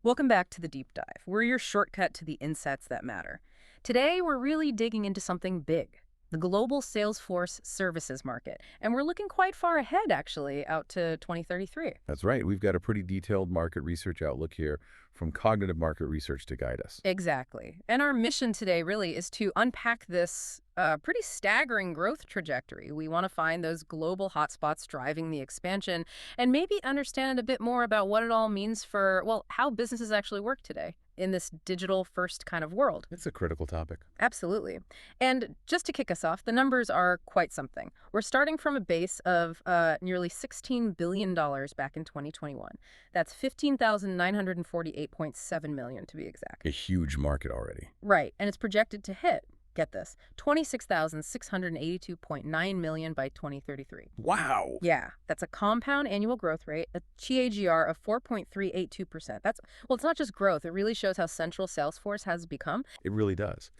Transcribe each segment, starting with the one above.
Welcome back to the deep dive. We're your shortcut to the insights that matter. Today, we're really digging into something big, the global Salesforce Services market. And we're looking quite far ahead, actually, out to 2033. That's right. We've got a pretty detailed market research outlook here from cognitive market research to guide us. Exactly. And our mission today really is to unpack this pretty staggering growth trajectory. We want to find those global hotspots driving the expansion and maybe understand a bit more about what it all means for, well, how businesses actually work today in this digital first kind of world. It's a critical topic. Absolutely. And just to kick us off, the numbers are quite something. We're starting from a base of nearly $16 billion back in 2021. That's 15,948.7 million to be exact. A huge market already. Right. And it's projected to hit, get this, 26,682.9 million by 2033. Wow. Yeah, that's a compound annual growth rate, a CAGR of 4.382%. Well, it's not just growth. It really shows how central Salesforce has become. It really does.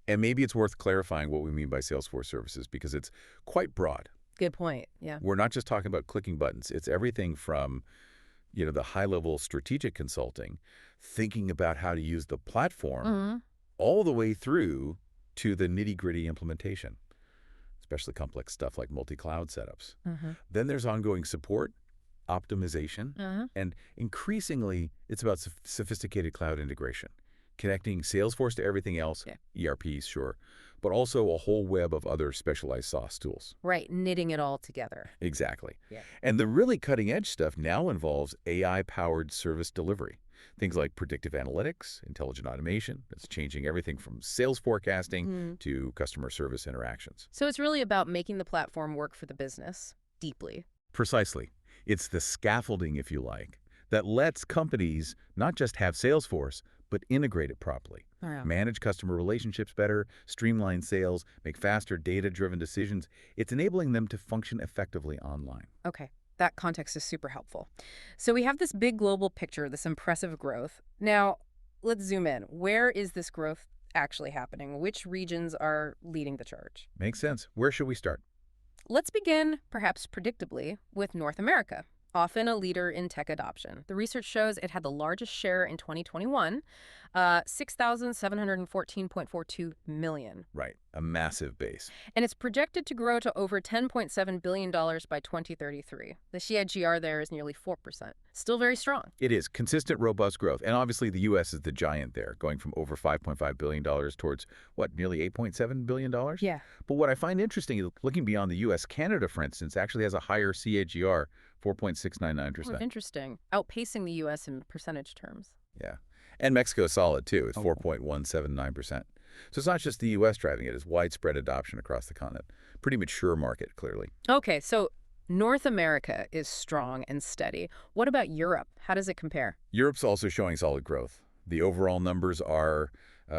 And maybe it's worth clarifying what we mean by Salesforce Services because it's quite broad. Good point. Yeah. We're not just talking about clicking buttons. It's everything from, the high-level strategic consulting, thinking about how to use the platform, all the way through to the nitty-gritty implementation, especially complex stuff like multi-cloud setups. Then there's ongoing support, optimization, and increasingly, it's about sophisticated cloud integration, connecting Salesforce to everything else, ERPs, sure, but also a whole web of other specialized SaaS tools. Right, knitting it all together. Exactly. Yeah. And the really cutting-edge stuff now involves AI-powered service delivery. Things like predictive analytics, intelligent automation, that's changing everything from sales forecasting to customer service interactions. So it's really about making the platform work for the business deeply. Precisely. It's the scaffolding, if you like, that lets companies not just have Salesforce, but integrate it properly. Manage customer relationships better, streamline sales, make faster data-driven decisions. It's enabling them to function effectively online. Okay. That context is super helpful. So we have this big global picture, this impressive growth. Now, let's zoom in. Where is this growth actually happening? Which regions are leading the charge? Makes sense. Where should we start? Let's begin, perhaps predictably, with North America, often a leader in tech adoption. The research shows it had the largest share in 2021, 6,714.42 million. Right. A massive base. And it's projected to grow to over $10.7 billion by 2033. The CAGR there is nearly 4%. Still very strong. It is. Consistent, robust growth. And obviously the U.S. is the giant there, going from over $5.5 billion towards, nearly $8.7 billion? Yeah. But what I find interesting is looking beyond the U.S., Canada, for instance, actually has a higher CAGR, 4.699%. Oh, interesting. Outpacing the U.S. in percentage terms. Yeah. And Mexico is solid, too. It's 4.179%. So it's not just the U.S. driving it. It's widespread adoption across the continent. Pretty mature market, clearly. Okay, so North America is strong and steady. What about Europe? How does it compare? Europe's also showing solid growth. The overall numbers are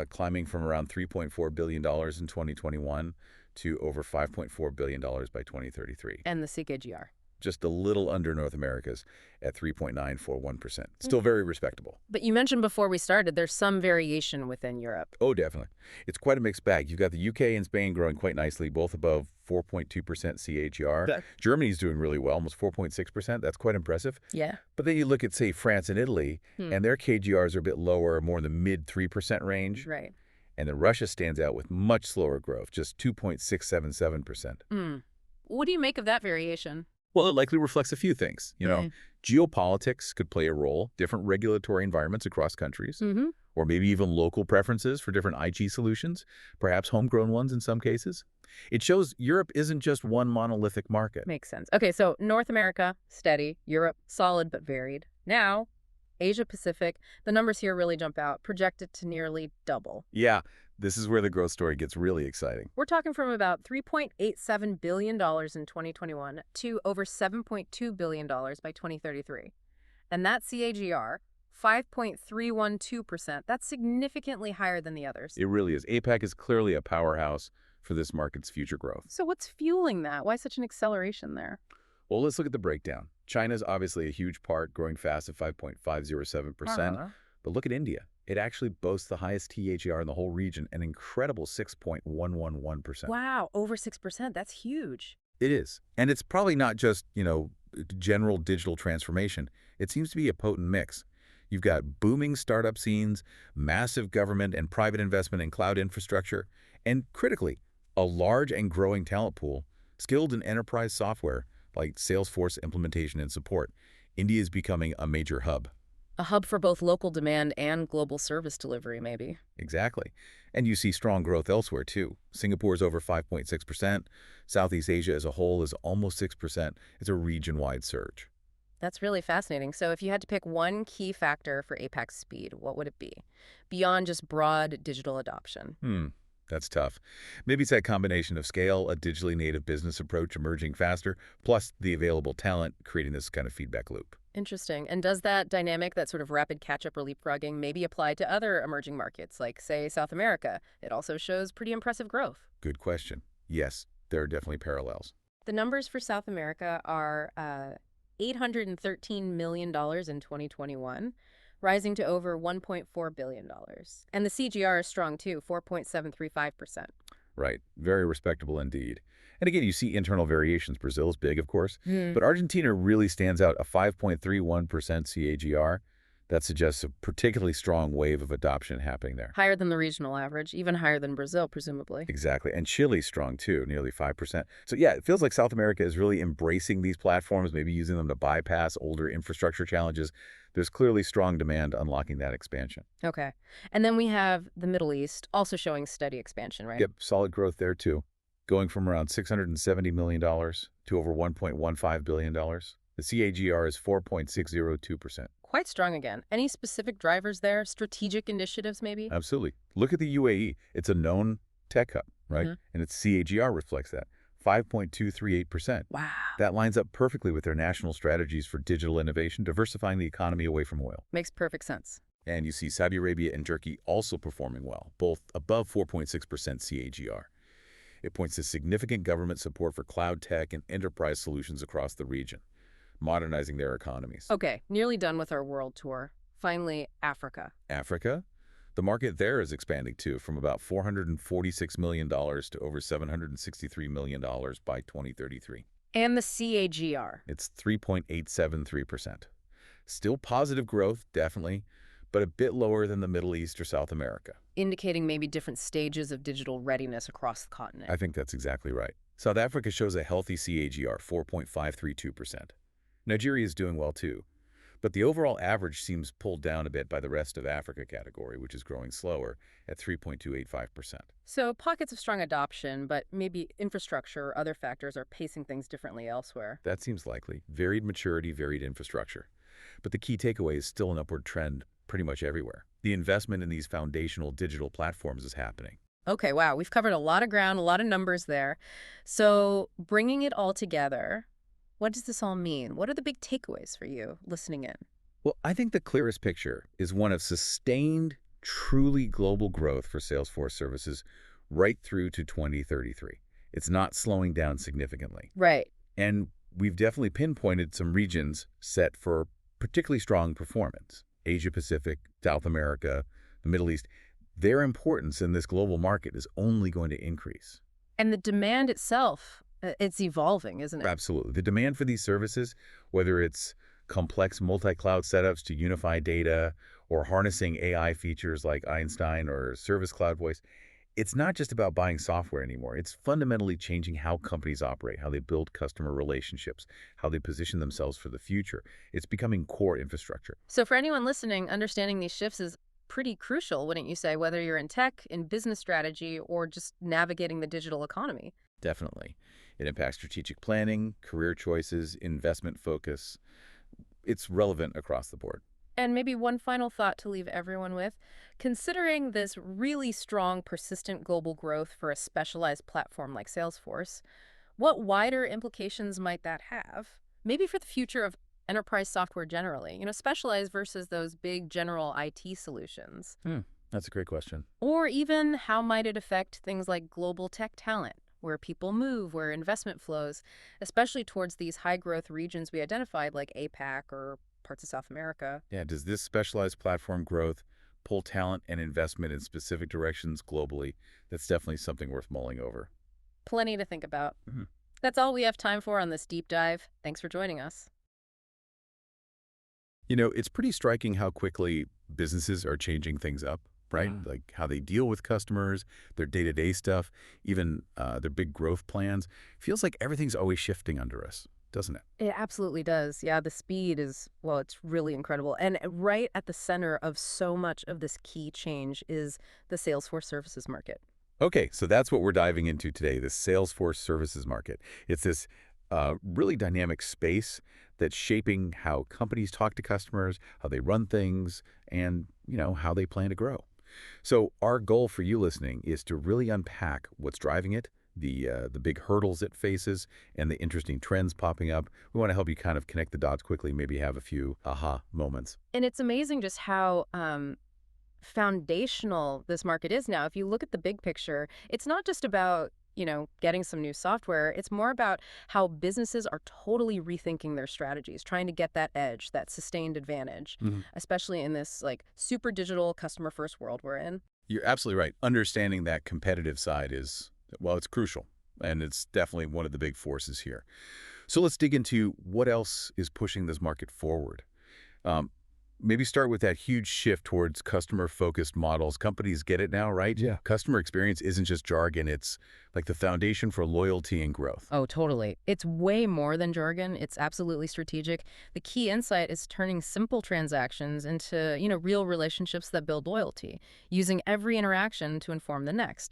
climbing from around $3.4 billion in 2021 to over $5.4 billion by 2033. And the CAGR? Just a little under North America's at 3.941%. Still very respectable. But you mentioned before we started, there's some variation within Europe. Oh, definitely. It's quite a mixed bag. You've got the UK and Spain growing quite nicely, both above 4.2% CAGR. Germany's doing really well, almost 4.6%. That's quite impressive. Yeah. But then you look at, say, France and Italy, and their KGRs are a bit lower, more in the mid 3% range. Right. And then Russia stands out with much slower growth, just 2.677%. What do you make of that variation? Well, it likely reflects a few things. Geopolitics could play a role, different regulatory environments across countries, or maybe even local preferences for different IT solutions, perhaps homegrown ones in some cases. It shows Europe isn't just one monolithic market. Makes sense. Okay, so North America, steady. Europe, solid but varied. Now, Asia Pacific, the numbers here really jump out, projected to nearly double. Yeah, this is where the growth story gets really exciting. We're talking from about $3.87 billion in 2021 to over $7.2 billion by 2033. And that CAGR, 5.312%, that's significantly higher than the others. It really is. APAC is clearly a powerhouse for this market's future growth. So what's fueling that? Why such an acceleration there? Well, let's look at the breakdown. China's obviously a huge part, growing fast at 5.507%. But look at India. It actually boasts the highest THR in the whole region, an incredible 6.111%. Wow, over 6%. That's huge. It is. And it's probably not just, general digital transformation. It seems to be a potent mix. You've got booming startup scenes, massive government and private investment in cloud infrastructure, and critically, a large and growing talent pool skilled in enterprise software like Salesforce implementation and support. India is becoming a major hub. A hub for both local demand and global service delivery, maybe. Exactly. And you see strong growth elsewhere, too. Singapore is over 5.6%. Southeast Asia as a whole is almost 6%. It's a region-wide surge. That's really fascinating. So if you had to pick one key factor for APAC's speed, what would it be? Beyond just broad digital adoption. That's tough. Maybe it's that combination of scale, a digitally native business approach emerging faster, plus the available talent creating this kind of feedback loop. Interesting. And does that dynamic, that sort of rapid catch-up or leapfrogging, maybe apply to other emerging markets, like, say, South America? It also shows pretty impressive growth. Good question. Yes, there are definitely parallels. The numbers for South America are $813 million in 2021, rising to over $1.4 billion. And the CGR is strong, too, 4.735%. Right. Very respectable indeed. And again, you see internal variations. Brazil's big, of course, but Argentina really stands out, a 5.31% CAGR. That suggests a particularly strong wave of adoption happening there. Higher than the regional average, even higher than Brazil, presumably. Exactly. And Chile's strong too, nearly 5%. So yeah, it feels like South America is really embracing these platforms, maybe using them to bypass older infrastructure challenges. There's clearly strong demand unlocking that expansion. Okay. And then we have the Middle East also showing steady expansion, right? Yep, solid growth there too. Going from around $670 million to over $1.15 billion. The CAGR is 4.602%. Quite strong again. Any specific drivers there? Strategic initiatives, maybe? Absolutely. Look at the UAE. It's a known tech hub, right? And its CAGR reflects that, 5.238%. Wow. That lines up perfectly with their national strategies for digital innovation, diversifying the economy away from oil. Makes perfect sense. And you see Saudi Arabia and Turkey also performing well, both above 4.6% CAGR. It points to significant government support for cloud tech and enterprise solutions across the region, modernizing their economies. Okay, nearly done with our world tour. Finally, Africa. Africa? The market there is expanding too, from about $446 million to over $763 million by 2033. And the CAGR. It's 3.873%. Still positive growth, definitely, but a bit lower than the Middle East or South America. Indicating maybe different stages of digital readiness across the continent. I think that's exactly right. South Africa shows a healthy CAGR, 4.532%. Nigeria is doing well too, but the overall average seems pulled down a bit by the rest of Africa category, which is growing slower at 3.285%. So pockets of strong adoption, but maybe infrastructure or other factors are pacing things differently elsewhere. That seems likely. Varied maturity, varied infrastructure. But the key takeaway is still an upward trend pretty much everywhere. The investment in these foundational digital platforms is happening. Okay, wow, we've covered a lot of ground, a lot of numbers there. So bringing it all together, what does this all mean? What are the big takeaways for you listening in? Well, I think the clearest picture is one of sustained, truly global growth for Salesforce Services right through to 2033. It's not slowing down significantly. Right. And we've definitely pinpointed some regions set for particularly strong performance. Asia Pacific, South America, the Middle East. Their importance in this global market is only going to increase. And the demand itself, it's evolving, isn't it? Absolutely. The demand for these services, whether it's complex multi-cloud setups to unify data or harnessing AI features like Einstein or Service Cloud Voice, it's not just about buying software anymore. It's fundamentally changing how companies operate, how they build customer relationships, how they position themselves for the future. It's becoming core infrastructure. So for anyone listening, understanding these shifts is pretty crucial, wouldn't you say, whether you're in tech, in business strategy, or just navigating the digital economy? Definitely. It impacts strategic planning, career choices, investment focus. It's relevant across the board. And maybe one final thought to leave everyone with. Considering this really strong, persistent global growth for a specialized platform like Salesforce, what wider implications might that have? Maybe for the future of enterprise software generally, specialized versus those big general IT solutions. That's a great question. Or even how might it affect things like global tech talent, where people move, where investment flows, especially towards these high-growth regions we identified like APAC or parts of South America. Yeah, does this specialized platform growth pull talent and investment in specific directions globally? That's definitely something worth mulling over. Plenty to think about. That's all we have time for on this deep dive. Thanks for joining us. It's pretty striking how quickly businesses are changing things up, right? Yeah. Like how they deal with customers, their day-to-day stuff, even their big growth plans. Feels like everything's always shifting under us, doesn't it? It absolutely does. Yeah, the speed is, well, it's really incredible. And right at the center of so much of this key change is the Salesforce Services market. Okay, so that's what we're diving into today, the Salesforce Services market. It's this really dynamic space that's shaping how companies talk to customers, how they run things, and, how they plan to grow. So our goal for you listening is to really unpack what's driving it, the big hurdles it faces, and the interesting trends popping up. We want to help you kind of connect the dots quickly, maybe have a few aha moments. And it's amazing just how foundational this market is now. If you look at the big picture, it's not just about, getting some new software. It's more about how businesses are totally rethinking their strategies, trying to get that edge, that sustained advantage, especially in this like super digital customer first world we're in. You're absolutely right. Understanding that competitive side is, well, it's crucial, and it's definitely one of the big forces here. So let's dig into what else is pushing this market forward. Um, Maybe start with that huge shift towards customer-focused models. Companies get it now, right? Yeah. Customer experience isn't just jargon. It's like the foundation for loyalty and growth. Oh, totally. It's way more than jargon. It's absolutely strategic. The key insight is turning simple transactions into, real relationships that build loyalty, using every interaction to inform the next.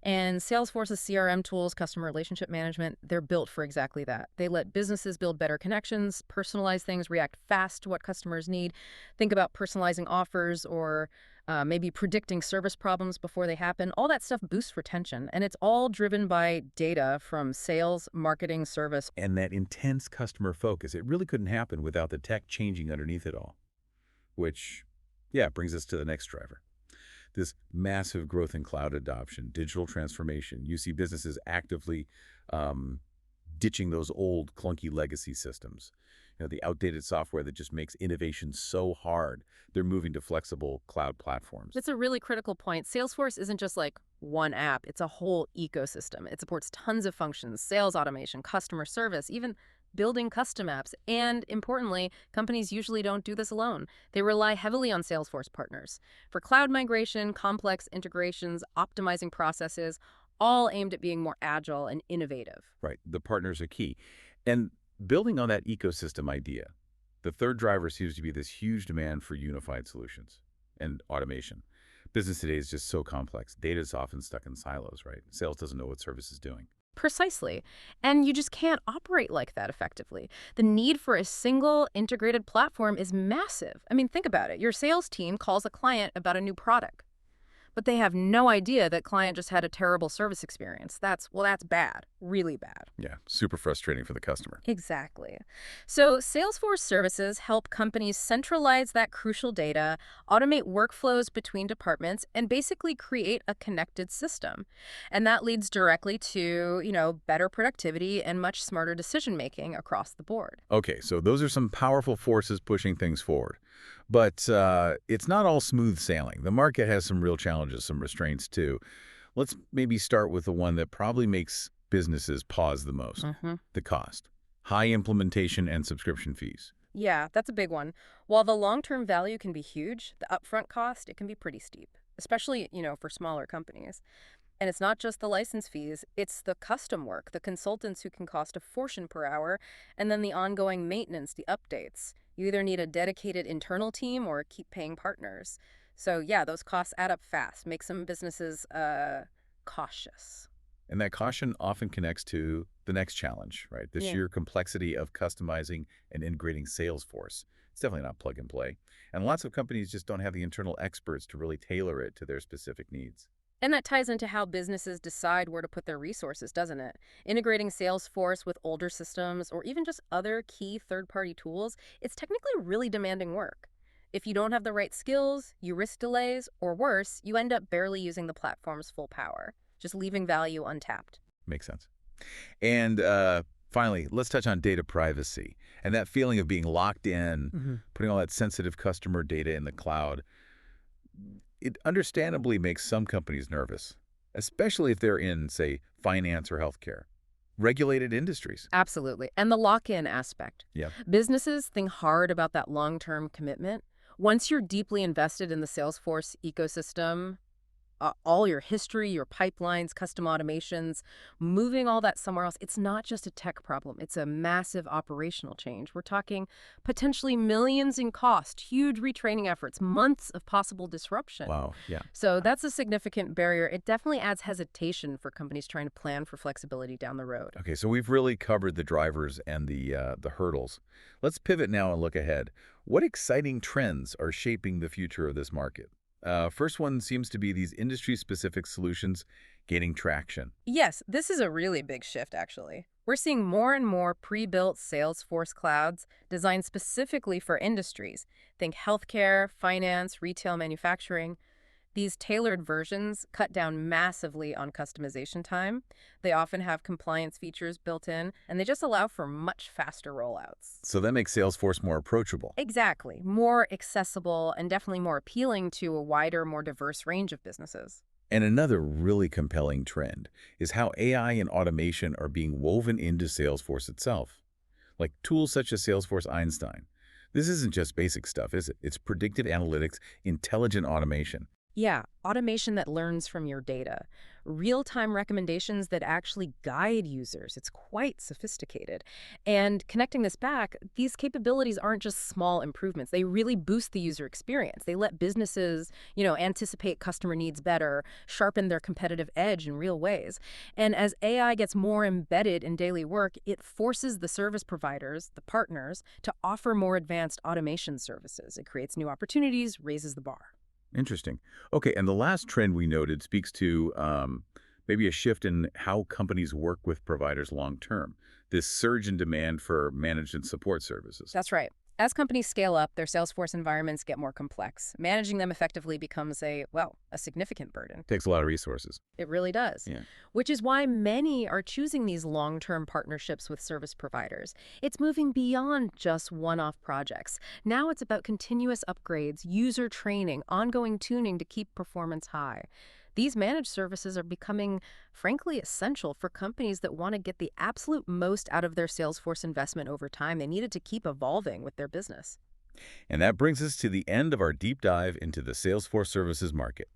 And Salesforce's CRM tools, customer relationship management, they're built for exactly that. They let businesses build better connections, personalize things, react fast to what customers need. Think about personalizing offers or maybe predicting service problems before they happen. All that stuff boosts retention, and it's all driven by data from sales, marketing, service. And that intense customer focus, it really couldn't happen without the tech changing underneath it all, which, yeah, brings us to the next driver. This massive growth in cloud adoption, digital transformation. You see businesses actively um, ditching those old clunky legacy systems. The outdated software that just makes innovation so hard. They're moving to flexible cloud platforms. That's a really critical point. Salesforce isn't just like one app, it's a whole ecosystem. It supports tons of functions, sales automation, customer service, even building custom apps. And importantly, companies usually don't do this alone. They rely heavily on Salesforce partners for cloud migration, complex integrations, optimizing processes, all aimed at being more agile and innovative. Right, the partners are key. And building on that ecosystem idea, the third driver seems to be this huge demand for unified solutions and automation. Business today is just so complex. Data is often stuck in silos, right? Sales doesn't know what service is doing. Precisely. And you just can't operate like that effectively. The need for a single integrated platform is massive. I mean, think about it. Your sales team calls a client about a new product, but they have no idea that client just had a terrible service experience. That's bad, really bad. Yeah, super frustrating for the customer. Exactly. So Salesforce Services help companies centralize that crucial data, automate workflows between departments, and basically create a connected system. And that leads directly to, better productivity and much smarter decision making across the board. Okay, so those are some powerful forces pushing things forward. But it's not all smooth sailing. The market has some real challenges, some restraints too. Let's maybe start with the one that probably makes businesses pause the most, the cost. High implementation and subscription fees. Yeah, that's a big one. While the long-term value can be huge, the upfront cost, it can be pretty steep, especially, for smaller companies. And it's not just the license fees, it's the custom work, the consultants who can cost a fortune per hour, and then the ongoing maintenance, the updates. You either need a dedicated internal team or keep paying partners. So yeah, those costs add up fast, make some businesses cautious. And that caution often connects to the next challenge, right? The Yeah. sheer complexity of customizing and integrating Salesforce. It's definitely not plug and play. And lots of companies just don't have the internal experts to really tailor it to their specific needs. And that ties into how businesses decide where to put their resources, doesn't it? Integrating Salesforce with older systems or even just other key third-party tools, it's technically really demanding work. If you don't have the right skills, you risk delays, or worse, you end up barely using the platform's full power, just leaving value untapped. Makes sense. And finally, let's touch on data privacy and that feeling of being locked in, putting all that sensitive customer data in the cloud. It understandably makes some companies nervous, especially if they're in, say, finance or healthcare. regulated industries. Absolutely. And the lock-in aspect. Yeah. Businesses think hard about that long-term commitment. Once you're deeply invested in the Salesforce ecosystem, all your history, your pipelines, custom automations, moving all that somewhere else, it's not just a tech problem. It's a massive operational change. We're talking potentially millions in cost, huge retraining efforts, months of possible disruption. Wow. Yeah. So that's a significant barrier. It definitely adds hesitation for companies trying to plan for flexibility down the road. Okay, so we've really covered the drivers and the hurdles. Let's pivot now and look ahead. What exciting trends are shaping the future of this market? First one seems to be these industry-specific solutions gaining traction. Yes, this is a really big shift, actually. We're seeing more and more pre-built Salesforce clouds designed specifically for industries. Think healthcare, finance, retail manufacturing. These tailored versions cut down massively on customization time. They often have compliance features built in, and they just allow for much faster rollouts. So that makes Salesforce more approachable. Exactly. More accessible and definitely more appealing to a wider, more diverse range of businesses. And another really compelling trend is how AI and automation are being woven into Salesforce itself, like tools such as Salesforce Einstein. This isn't just basic stuff, is it? It's predictive analytics, intelligent automation. Yeah, automation that learns from your data. Real-time recommendations that actually guide users. It's quite sophisticated. And connecting this back, these capabilities aren't just small improvements. They really boost the user experience. They let businesses, anticipate customer needs better, sharpen their competitive edge in real ways. And as AI gets more embedded in daily work, it forces the service providers, the partners, to offer more advanced automation services. It creates new opportunities, raises the bar. Interesting. Okay, and the last trend we noted speaks to maybe a shift in how companies work with providers long term. This surge in demand for managed and support services. That's right. As companies scale up, their Salesforce environments get more complex. Managing them effectively becomes a significant burden. Takes a lot of resources. It really does. Yeah. Which is why many are choosing these long-term partnerships with service providers. It's moving beyond just one-off projects. Now it's about continuous upgrades, user training, ongoing tuning to keep performance high. These managed services are becoming, frankly, essential for companies that want to get the absolute most out of their Salesforce investment over time. They needed to keep evolving with their business. And that brings us to the end of our deep dive into the Salesforce Services market.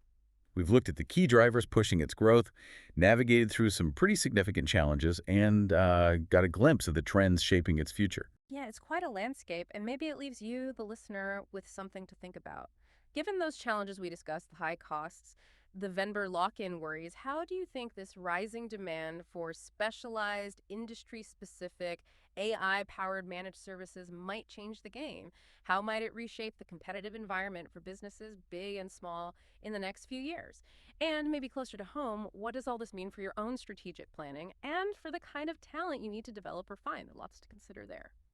We've looked at the key drivers pushing its growth, navigated through some pretty significant challenges, and got a glimpse of the trends shaping its future. Yeah, it's quite a landscape, and maybe it leaves you, the listener, with something to think about. Given those challenges we discussed, the high costs, the vendor lock-in worries, how do you think this rising demand for specialized, industry-specific, AI-powered managed services might change the game? How might it reshape the competitive environment for businesses, big and small, in the next few years? And maybe closer to home, what does all this mean for your own strategic planning and for the kind of talent you need to develop or find? Lots to consider there.